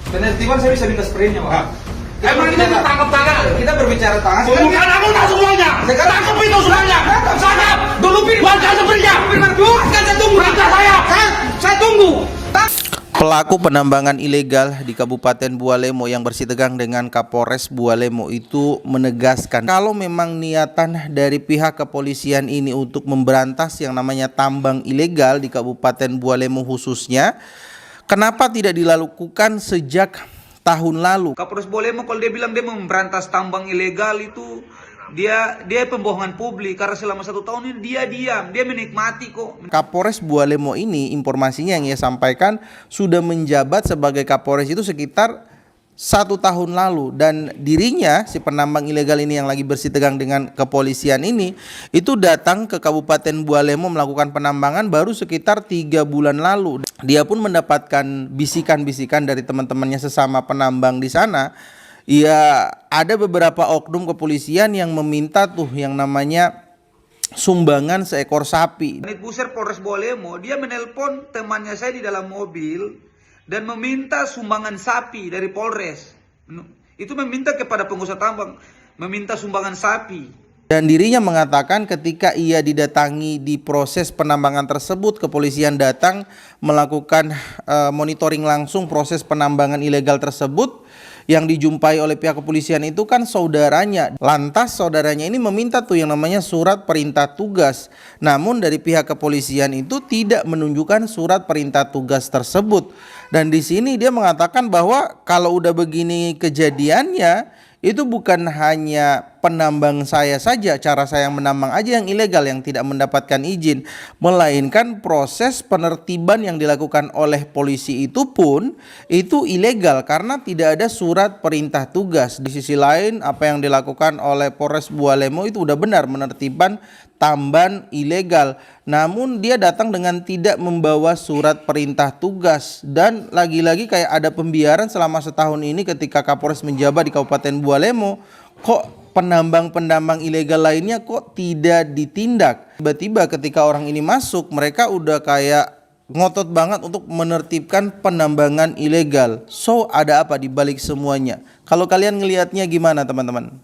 Penertiban saya bisa minta spraynya, Pak. Emang ini tangkap-tangkap? Kita berbicara tangan. Bukan aku tak semuanya. Tangkap itu semuanya. Tangkap. Dulu buatkan sebenarnya. Buatkan saya tunggu. Saya tunggu. Pelaku penambangan ilegal di Kabupaten Bualemo yang bersitegang dengan Kapolres Bualemo itu menegaskan kalau memang niatan dari pihak kepolisian ini untuk memberantas yang namanya tambang ilegal di Kabupaten Bualemo khususnya, kenapa tidak dilakukan sejak tahun lalu? Kapolres Bualemo kalau dia bilang dia mau memberantas tambang ilegal itu dia pembohongan publik, karena selama 1 tahun ini dia diam, dia menikmati kok. Kapolres Bualemo ini informasinya yang ia sampaikan sudah menjabat sebagai Kapolres itu sekitar 1 tahun lalu, dan dirinya si penambang ilegal ini yang lagi bersitegang dengan kepolisian ini itu datang ke Kabupaten Bualemo melakukan penambangan baru sekitar 3 bulan lalu. Dia pun mendapatkan bisikan-bisikan dari teman-temannya sesama penambang di sana. Ya, ada beberapa oknum kepolisian yang meminta tuh yang namanya sumbangan seekor sapi. Unit Buser Polres Bualemo, dia menelpon temannya saya di dalam mobil dan meminta sumbangan sapi dari Polres. Itu meminta kepada pengusaha tambang, meminta sumbangan sapi. Dan dirinya mengatakan ketika ia didatangi di proses penambangan tersebut, kepolisian datang melakukan monitoring langsung proses penambangan ilegal tersebut. Yang dijumpai oleh pihak kepolisian itu kan saudaranya. Lantas saudaranya ini meminta tuh yang namanya surat perintah tugas. Namun dari pihak kepolisian itu tidak menunjukkan surat perintah tugas tersebut. Dan di sini dia mengatakan bahwa kalau udah begini kejadiannya, itu bukan hanya penambang saya saja, cara saya menambang aja yang ilegal yang tidak mendapatkan izin, melainkan proses penertiban yang dilakukan oleh polisi itu pun itu ilegal karena tidak ada surat perintah tugas. Di sisi lain apa yang dilakukan oleh Polres Bualemo itu udah benar menertibkan tambang ilegal, namun dia datang dengan tidak membawa surat perintah tugas. Dan lagi-lagi kayak ada pembiaran selama setahun ini ketika Kapolres menjabat di Kabupaten Bualemo, kok penambang-penambang ilegal lainnya kok tidak ditindak. Tiba-tiba ketika orang ini masuk, mereka udah kayak ngotot banget untuk menertibkan penambangan ilegal. So ada apa di balik semuanya? Kalau kalian ngelihatnya gimana teman-teman?